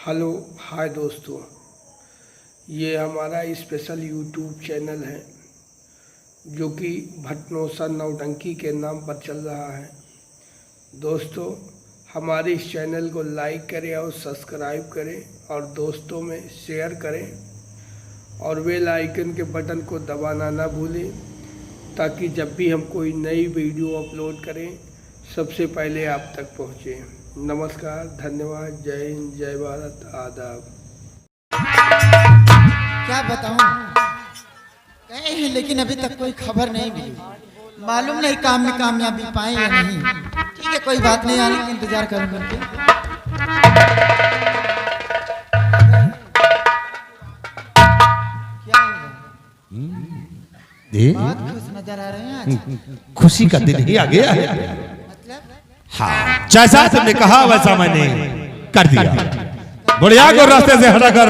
Hello hi दोस्तों, ये हमारा स्पेशल यूट्यूब चैनल है जो कि भटनोसा नौटंकी के नाम पर चल रहा है। दोस्तों, हमारे इस चैनल को लाइक करें और सब्सक्राइब करें और दोस्तों में शेयर करें और बेल आइकन के बटन को दबाना ना भूलें ताकि जब भी हम कोई नई वीडियो अपलोड करें सबसे पहले आप तक पहुँचे। नमस्कार, धन्यवाद, जय हिंद, जय भारत, आदाब। क्या बताऊं, गए हैं लेकिन अभी तक कोई खबर नहीं मिली। मालूम नहीं काम में कामयाबी पाए या नहीं। ठीक है, कोई बात नहीं, आने का इंतजार करूंगा। क्या बहुत खुश नजर आ रहे हैं आज। खुशी का दिन ही आ गया है। मतलब हाँ, जैसा तुमने कहा वैसा मैंने कर दिया। बुढ़िया को रास्ते से हटाकर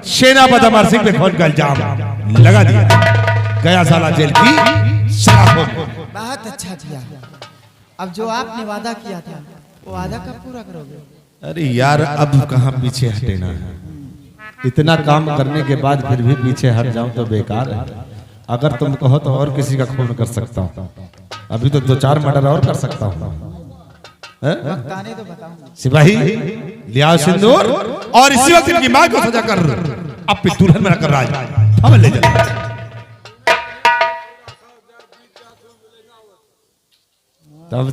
सेनापति अमर सिंह पे खून का इल्जाम लगा दिया। गया साला जेल की शराब। बहुत अच्छा किया। अब जो आपने वादा किया था वो वादा कब पूरा करोगे? अरे यार, अब कहाँ पीछे हटेना है। इतना काम करने के बाद फिर भी पीछे हट जाऊं तो बेकार है। अगर तुम कहो तो और किसी का खून कर सकता हूँ। अभी तो 2-4 मर्डर और कर सकता हूँ। तो बताऊं। सिपाही लिया सिंदूर और इसी वक्त इनकी मां को सजा कर अब दुल्हन में रखकर राज हम ले जाए। तब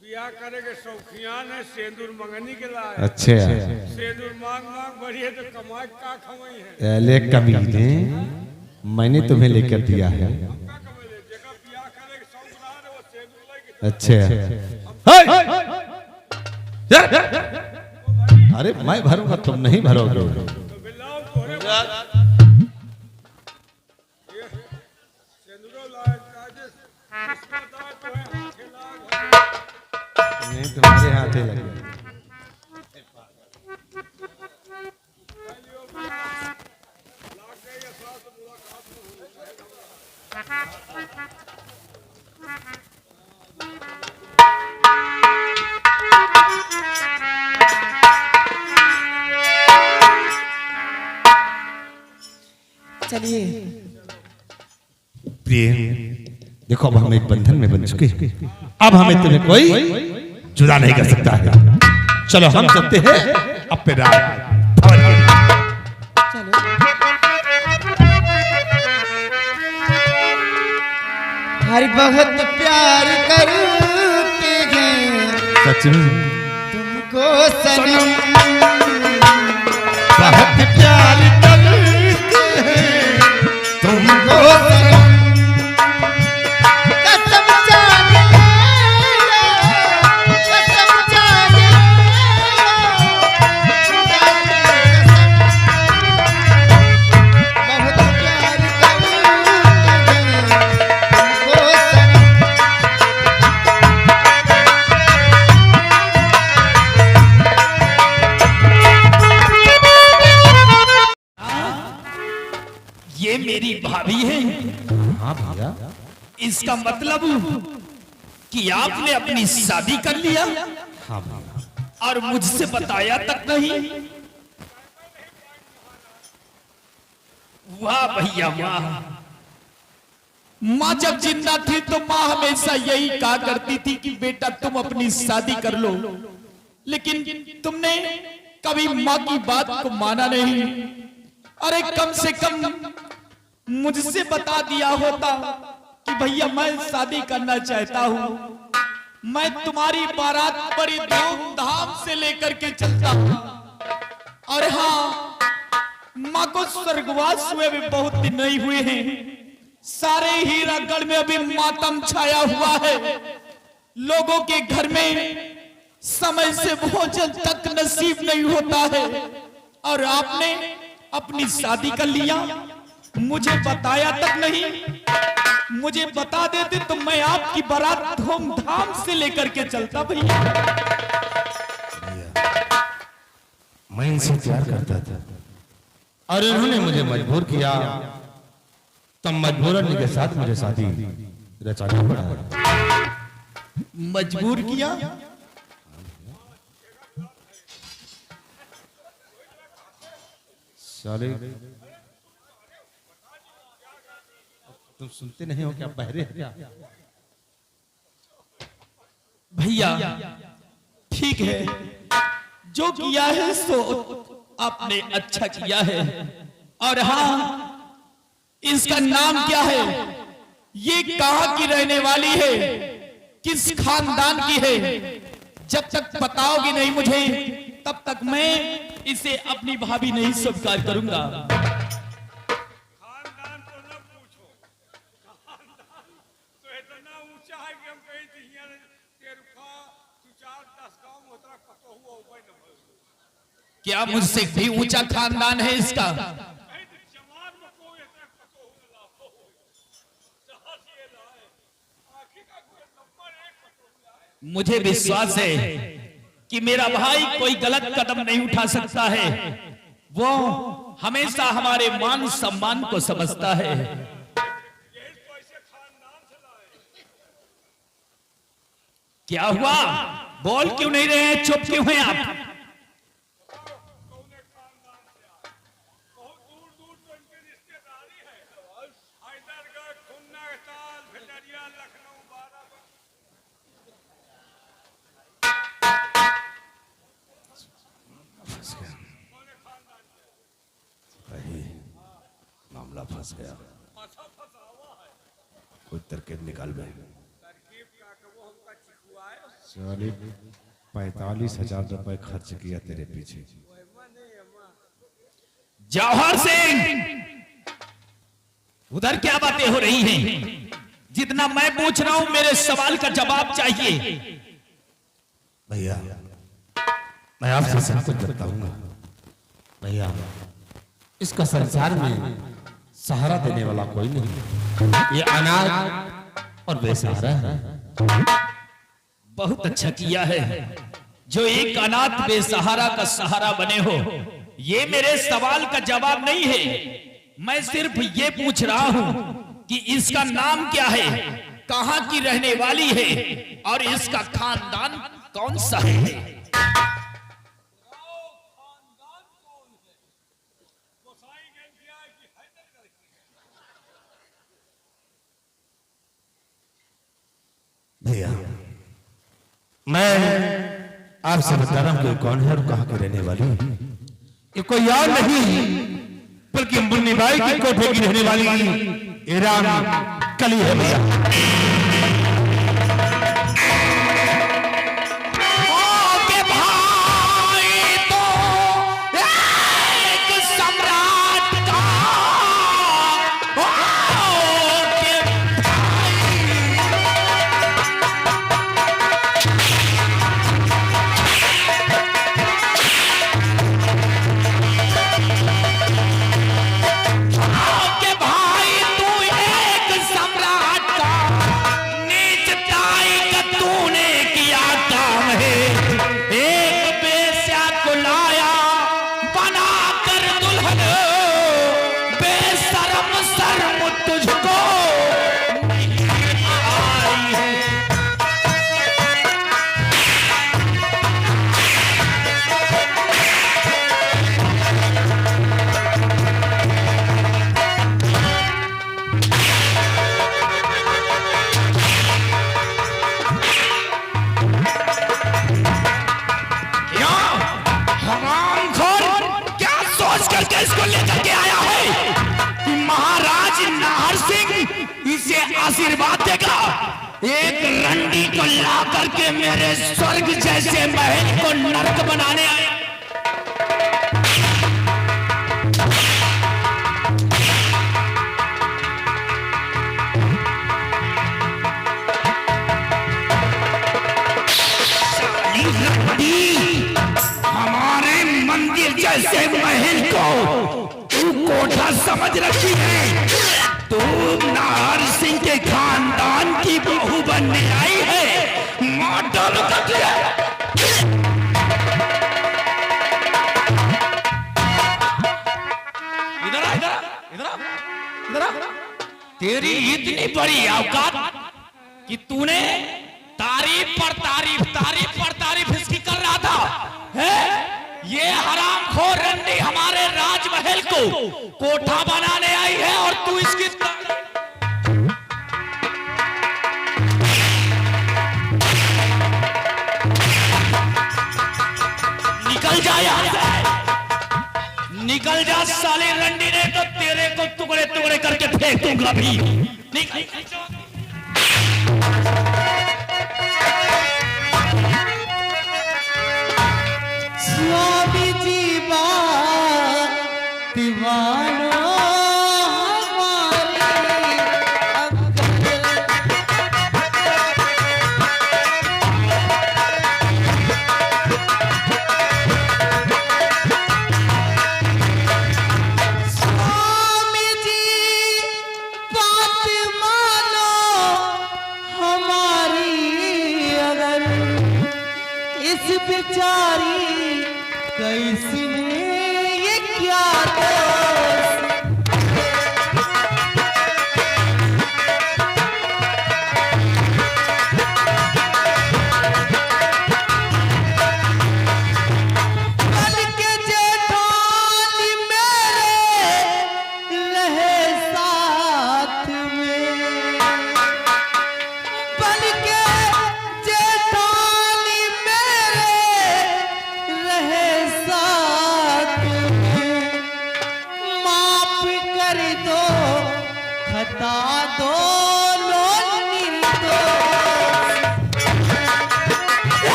बियाह करे के शौकियान है, सेंदूर मंगनी के लाए। अच्छे सेंदूर मांग मांग बढ़िए तो कमाई का खवाई है। ले कमीने, मैंने तुम्हें लेकर दिया है। अच्छे अरे मैं भरूंगा, तुम नहीं भरोगे। नहीं, तुम्हारे हाथे लगे। चलिए प्रिय, देखो अब हम एक बंधन में बन चुके हैं। अब हमें तुम्हें कोई जुदा नहीं कर सकता है। चलो हम चलते हैं अपने राज। चलो। हर बहुत प्यार करते हैं सच में तुमको सनम। बहुत प्यार करते हैं तुमको सनम। कसम जाने कसम जाने बहुत प्यार करते हैं तुमको सनम। ये मेरी भाभी है। हाँ भैया, इसका मतलब कि आपने अपनी शादी कर लिया हाँ भैया। और मुझसे बताया तक नहीं। वाह भैया वाह। माँ जब जिंदा थी तो माँ हमेशा यही कहा करती थी कि बेटा तुम अपनी शादी कर लो, लेकिन तुमने कभी माँ की बात को माना नहीं। अरे कम से कम मुझसे बता दिया होता कि भैया मैं शादी करना चाहता हूँ, मैं तुम्हारी बारात बड़ी धूमधाम से लेकर के चलता हूँ। और हाँ, माँ को स्वर्गवास हुए भी बहुत दिन नहीं हुए हैं। सारे हीरागढ़ में अभी मातम छाया हुआ है। लोगों के घर में समय से भोजन तक नसीब नहीं होता है और आपने अपनी शादी कर लिया, मुझे बताया तक नहीं। मुझे बता देते तो मैं आपकी बारात धूमधाम से लेकर के चलता भैया। मैं इनसे प्यार करता था और इन्होंने मुझे मजबूर किया, तब मजबूरन के साथ मुझे शादी रचाना पड़ा। मजबूर किया? साले तुम सुनते नहीं हो क्या? बहरे हैं क्या? भैया ठीक है, जो किया है सो आपने अच्छा किया है। और हाँ, इसका नाम क्या है? ये कहाँ की रहने वाली है? किस खानदान की है? जब तक बताओगे नहीं मुझे, तब तक मैं इसे अपनी भाभी नहीं स्वीकार करूंगा। खानदान तो न पूछो, खानदान तो इतना ऊंचा है कि हम कहीं दिहिया तेरुखा तू 4-10 गांव में उतना पतो हुआ ऊपर न भर। क्या मुझसे भी ऊंचा खानदान है इसका? कहीं तो जवान में कोई इतना पतो हो न लाओ। जहां से ये लाए, आखिर का कोई नंबर 1 पतो हो लाए। मुझे विश्वास है कि मेरा भाई कोई गलत कदम नहीं उठा सकता है। वो हमेशा हमारे मान सम्मान को समझता है। ये तो ऐसे खानदान से लाए। क्या हुआ? बोल क्यों नहीं रहे हैं? चुप क्यों हैं आप? कौने खानदान से आए? बहुत दूर दूर तो इनके रिश्तेदारी है। हैदरगढ़, खुन्ना, ताल, भिटरिया, लखनऊ, बाराबंकी। मामला फंस गया। कोई तरकीब निकाल में। तरकीब का कि वो हमका चिखुआए। साले 45,000 रुपए खर्च किया तेरे पीछे। जौहर सिंह, उधर क्या बातें हो रही हैं? जितना मैं पूछ रहा हूं, मेरे सवाल का जवाब चाहिए। भैया मैं आपसे सब कुछ बताऊंगा। भैया इसका संसार में सहारा देने वाला कोई नहीं। ये अनाथ और बेसहारा है। बहुत अच्छा किया है जो एक अनाथ बेसहारा का सहारा बने हो। ये मेरे सवाल का जवाब नहीं है। मैं सिर्फ ये पूछ रहा हूं कि इसका नाम क्या है, कहां की रहने वाली है और इसका खानदान कौन सा है? भैया मैं आपसे बता रहा हूं कि कौन है और कहां की रहने वाली है। ये कोई और नहीं बल्कि मुन्नी बाई की कोठे की रहने वाली ईरान कली है भैया। इसको लेकर के आया है कि महाराज नाहर सिंह इसे आशीर्वाद देगा। एक रंडी को ला करके मेरे स्वर्ग जैसे महल को नरक बनाने आया। हमारे मंदिर जैसे महल को तू कोठा समझ रखी है। तू नाहर सिंह के खानदान की बहू बनने आई है। मॉडल इधर तेरी इतनी बड़ी औकात कि तूने तारीफ पर तारीफ इसकी कर रहा था है? ये हरामखोर रंडी हमारे राजमहल को कोठा बनाने आई है और तू इसकी निकल जा यहां से, निकल जा साले रंडी ने तो तेरे को टुकड़े टुकड़े करके फेंक दूंगा भी। निकल स्वामी जी बात मानो बेचारी कैसी ये क्या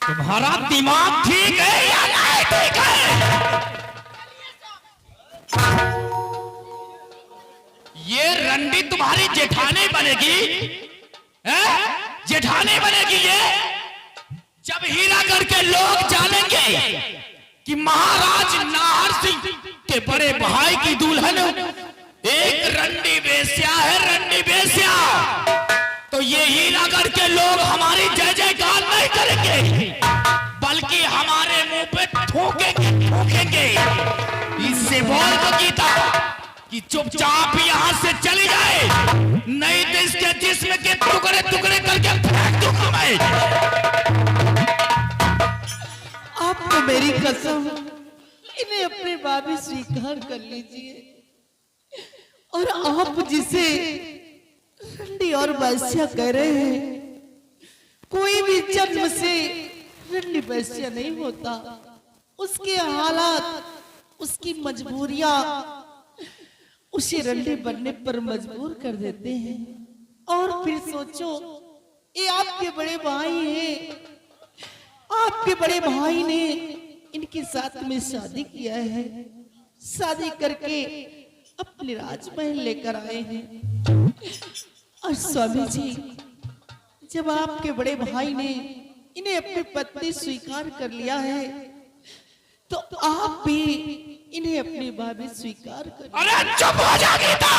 तुम्हारा दिमाग ठीक है या नहीं ठीक है? ये रंडी तुम्हारी जेठानी बनेगी, जेठानी बनेगी ये। जब हीरागढ़ के लोग जानेंगे कि महाराज नाहर सिंह के बड़े भाई की दुल्हन एक रंडी बेस्या है, रंडी बेस्या, तो ये हीरागढ़ के लोग हमारी जय जयकार नहीं करेंगे, बल्कि हमारे मुंह पे थूकेंगे। इससे बोल दो गीता कि चुपचाप यहाँ से चली जाए, नहीं तो इसके जिस्म के टुकड़े टुकड़े करके फेंक दूंगा मैं। आपको मेरी कसम, इन्हें अपने भाभी स्वीकार कर लीजिए। और आप जिसे रंडी और वैश्या कह रहे हैं, कोई भी जन्म से रंडी वैश्या नहीं होता। उसके हालात, उसकी मजबूरियां उसे रंडी बनने पर मजबूर कर देते हैं। और फिर सोचो, ये आपके बड़े भाई हैं, आपके बड़े भाई ने इनके साथ में शादी किया है, शादी करके अपने राजमहल लेकर आए हैं। और स्वामी जी, जब आपके बड़े भाई ने इन्हें अपनी पत्नी स्वीकार कर लिया है, तो आप भी इन्हें अपनी भाभी स्वीकार कर। अरे चुप हो जा गीता,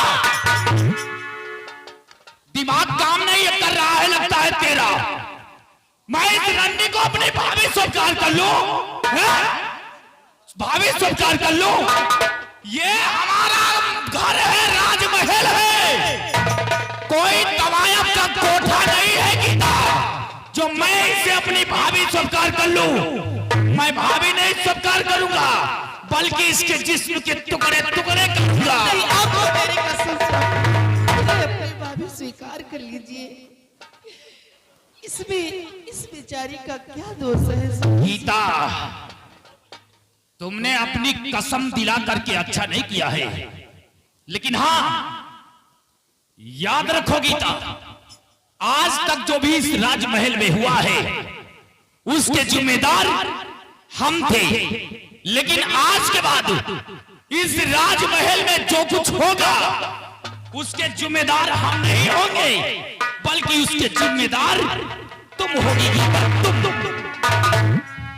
दिमाग काम नहीं कर रहा है लगता है तेरा। मैं इस रंडी को अपनी भाभी स्वीकार कर लूं, भाभी स्वीकार कर लूं? ये हमारा घर है, राजमहल है, कोई तवायब का कोठा नहीं है गीता, जो मैं इसे अपनी भाभी स्वीकार कर लूं। मैं भाभी नहीं स्वीकार करूंगा, बल्कि इसके जिस्म के टुकड़े टुकड़े करूंगा। आपको मेरी कसम, अपनी भाभी स्वीकार कर लीजिए। इसमें इस बेचारी का क्या दोष है? गीता, तुमने अपनी कसम दिला करके अच्छा नहीं किया है, लेकिन हाँ याद रखो गीता, आज तक जो भी इस राजमहल में हुआ है उसके जिम्मेदार हम थे, लेकिन आज के बाद इस राजमहल में जो कुछ होगा उसके जिम्मेदार हम नहीं होंगे, बल्कि उसके जिम्मेदार तुम होगी गीता, तुम।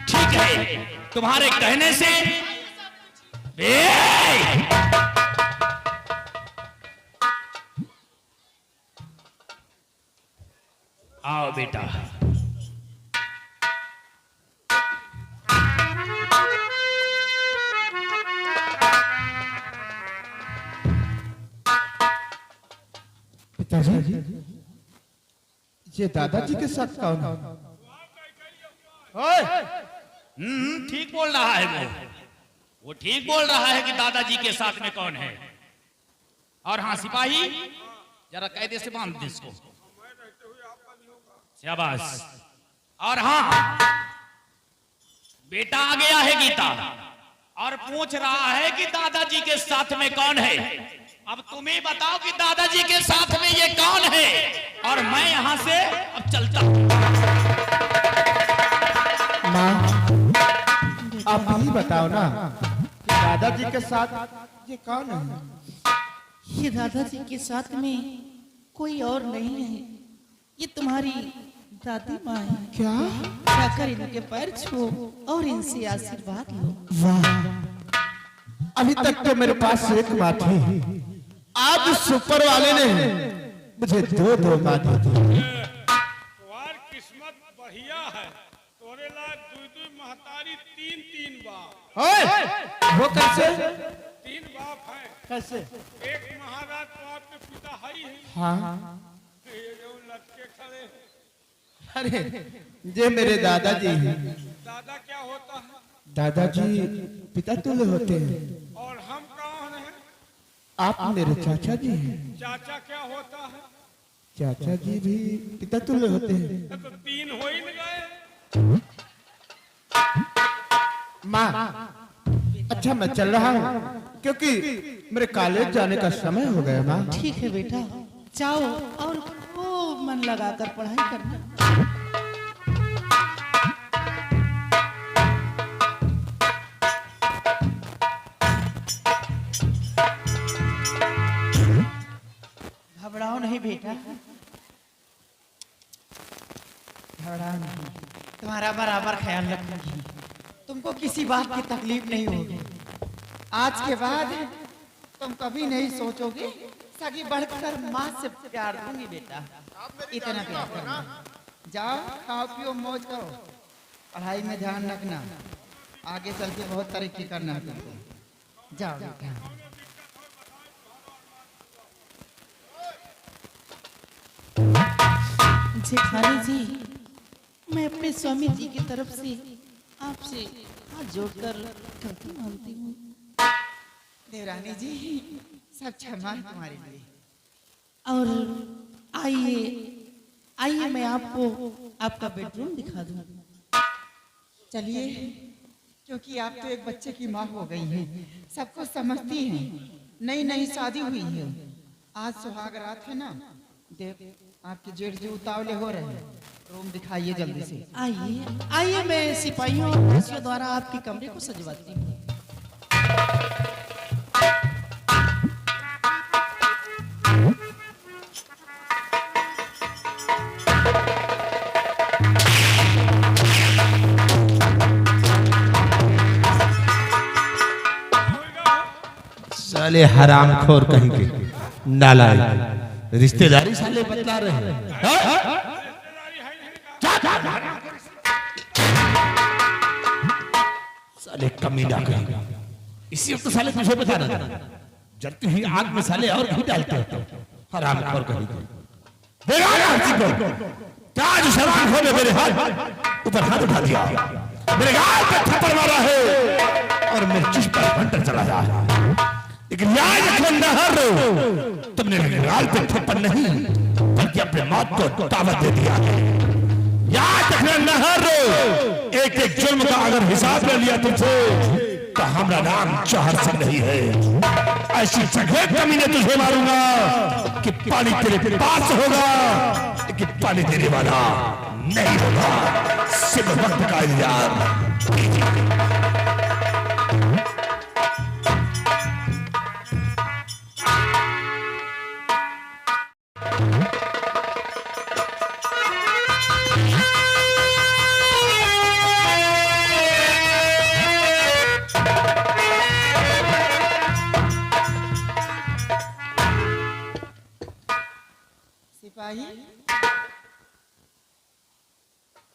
ठीक है, तुम्हारे कहने से आओ बेटा। पिताजी, ये दादाजी के साथ कौन है? ठीक बोल रहा है वो ठीक बोल रहा है कि दादाजी के साथ में कौन है। और हाँ सिपाही, जरा कायदे से बांध दे इसको। शाबाश। और हाँ, बेटा आ गया है गीता और पूछ रहा है कि दादाजी के साथ में कौन है। अब तुम्हें बताओ कि दादाजी के साथ में ये कौन है, और मैं यहां से अब चलता हूं। माँ, आप ही बताओ ना कि दादाजी के साथ ये कौन है? ये दादाजी के साथ में कोई और नहीं है, ये तुम्हारी दादी माँ है। क्या? जाकर इनके पैर छू और इनसे आशीर्वाद लो। वाह, अभी तक तो मेरे पास एक माँ थी, आज सुपर वाले ने मुझे दो माँ दे दी। तुम्हारी किस्मत बढ़िया है, तोरे ला दुई महतारी तीन बाप। ओए, वो कैसे? 3 बाप हैं। कैसे? एक महाराज तो आपके पिता ही है। हाँ, ये जो लटके खड़े हैं। अरे ये मेरे दादाजी हैं। दादा क्या होता है? दादाजी पिता तुल्य होते हैं। और हम कौन हैं? आप मेरे चाचा जी हैं। चाचा क्या होता है? चाचा जी भी पिता तुल्य होते हैं। तो 3 हो ही न गए। माँ, अच्छा मैं चल रहा हूँ क्योंकि मेरे कॉलेज जाने का समय हो गया। माँ ठीक है बेटा, जाओ और खूब मन लगाकर पढ़ाई करना। घबराओ नहीं बेटा, घबराओ नहीं, तुम्हारा बराबर ख्याल रखूंगी, तुमको किसी बात की तकलीफ नहीं होगी। आज के बाद तुम कभी नहीं सोचोगे सगी बढ़कर माँ से प्यार दूंगी बेटा, इतना प्यार करना। जाओ खाओ पियो मौज करो, पढ़ाई में ध्यान रखना, आगे चल के बहुत तरक्की करना है तुमको। जाओ बेटा। जेठानी जी, मैं अपने स्वामी जी की तरफ से आपसे हाथ जोड़कर गलती मानती हूँ। देवरानी जी, सब क्षमा है तुम्हारे लिए। और आइए आइए, मैं आपको आपका बेडरूम दिखा दूँ। चलिए, क्योंकि आप तो एक बच्चे की माँ हो गई हैं, सब कुछ समझती हैं। नई नई शादी हुई है, आज सुहाग रात है ना। देख, आपके जेठ जी उतावले हो रहे हैं, रूम दिखाइए जल्दी से। आइए आइए, मैं सिपाहियों और दासियों द्वारा आपके कमरे को सजवाती हूँ। साले हरामखोर कहीं के नालायक, रिश्तेदारी साले बतला रहे हैं। साले कमीना कहीं, इसी वक्त साले तुझे बता रहा था, जलती हुई आग में साले और घी डालते हो। हरामखोर कहीं के, देखा ना हस्ती को, क्या आज शराब खोले मेरे हाथ ऊपर हाथ उठा दिया, मेरे गाल पे थप्पड़ मारा है और मेरे जिस्म पर घंटा चला रहा है। लेकिन याद रखो नहर, तुमने मेरे गाल पे थप्पड़ नहीं बल्कि अपने मौत को दावत दे दिया है। याद रखना नहर, एक एक जुर्म का अगर हिसाब ले लिया तुझसे तो हमारा नाम जहर से नहीं है। ऐसी जगह कमीने तुझे मारूंगा कि पानी तेरे पास होगा लेकिन पानी देने वाला नहीं होगा। सिर्फ वक्त का इंतजार। सिपाही,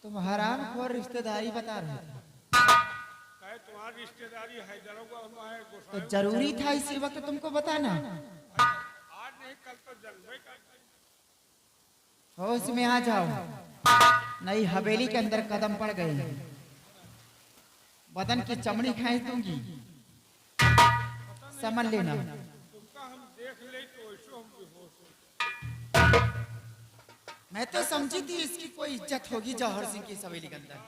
तुम हरामखोर रिश्तेदारी बता रहे थे, कहे तुम्हारी रिश्तेदारी हैदराबाद में है, तो जरूरी था इसी वक्त तुमको बताना। आज नहीं कल तो जन्मे करते। होश में आ जाओ, नई हवेली के अंदर कदम पड़ गए। बदन की चमड़ी खींच दूंगी, समझ लेना। तुमका हम देख ले तो ऐसो हम बेहोश हो। मैं तो समझी थी इसकी कोई इज्जत होगी जौहर सिंह की सवेली के अंदर,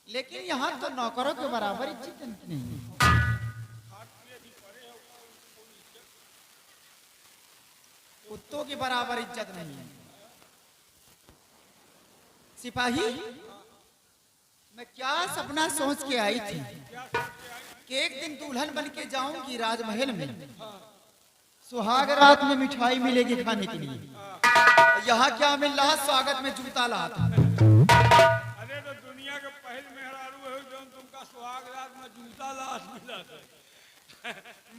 लेकिन यहाँ तो नौकरों के बराबर इज्जत नहीं है। कुत्तों के बराबर इज्जत नहीं है। सिपाही, मैं क्या सपना सोच के आई थी कि एक दिन दुल्हन बन के जाऊंगी राजमहल में, सुहाग रात में मिठाई मिलेगी खाने के लिए। यहाँ क्या मिल रहा, स्वागत में जूता लात। अरे तो दुनिया के पहल मेहरारू है जो तुमका सुहाग रात में जूता लाश मिला है।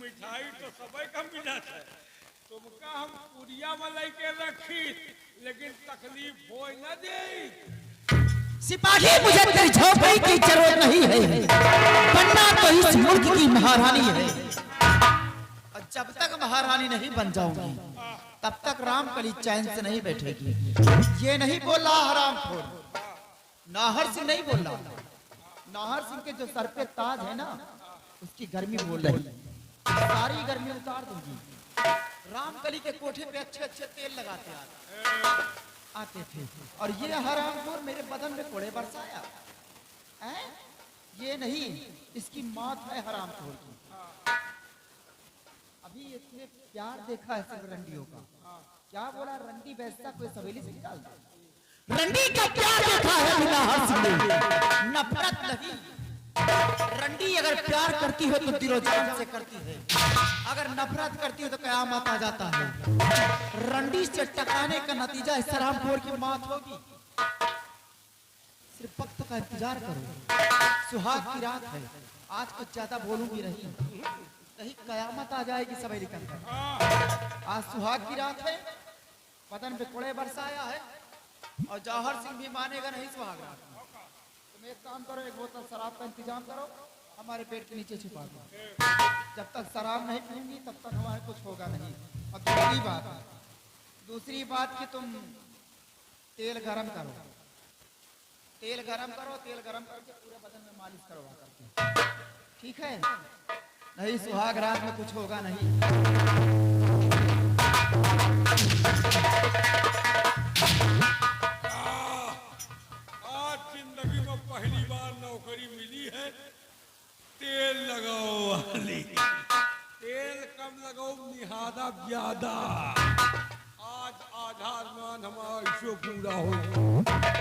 मिठाई तो सबे का मिला है। तुमका हम पुरिया में लेके रखी, लेकिन तकलीफ हो न दे। सिपाही, मुझे तेरी झोपड़ी की जरूरत नहीं है, बनना तो इस मुल्क की महारानी है। और जब तक महारानी नहीं बन जाऊंगी तब तक रामकली चैन से नहीं बैठेगी। ये नहीं बोला हरामखोर, नाहर सिंह नहीं बोला। नाहर सिंह के जो सर पे ताज है ना, उसकी गर्मी बोल रही, सारी गर्मी उतार दूंगी। रामकली के कोठे पे अच्छे अच्छे तेल लगाते आते थे, और ये हरामखोर मेरे बदन में कोड़े बरसाया है। ये नहीं, इसकी मौत है हरामखोर की। अभी इसने प्यार देखा है सब रंडियों का। क्या बोला, रंडी बैठता कोई सवेली से निकालता। रंडी का प्यार देखा है बिना हंस में, नफरत नहीं। रंडी अगर प्यार करती हो तो दिलो जान से करती है, अगर नफरत करती हो तो कयामत आ जाता है। रंडी से टकराने का नतीजा इस हरामखोर की मौत होगी। सिर्फ वक्त का इंतजार करो। सुहाग की रात है, आज कुछ ज्यादा बोलूंगी नहीं, कहीं कयामत आ जाएगी सवेरे के अंदर। आज सुहाग की रात है, बदन पे कोड़े बरसाया है, और जौहर सिंह भी मानेगा नहीं सुहाग रात में। तुम एक काम करो, एक बोतल शराब का इंतजाम करो, हमारे पेट के नीचे छिपा दो। जब तक शराब नहीं पीऊंगी तब तक हमारे कुछ होगा नहीं। और दूसरी बात कि तुम तेल गरम करो, तेल गरम करो, तेल गरम करके पूरे बदन में मालिश करवा करके, ठीक है? नहीं, सुहाग रात में कुछ होगा नहीं। आज जिंदगी में पहली बार नौकरी मिली है तेल लगाओ वाली। तेल कम लगाओ, निहादा ज्यादा। आज आधार मान हमारा पूरा हो।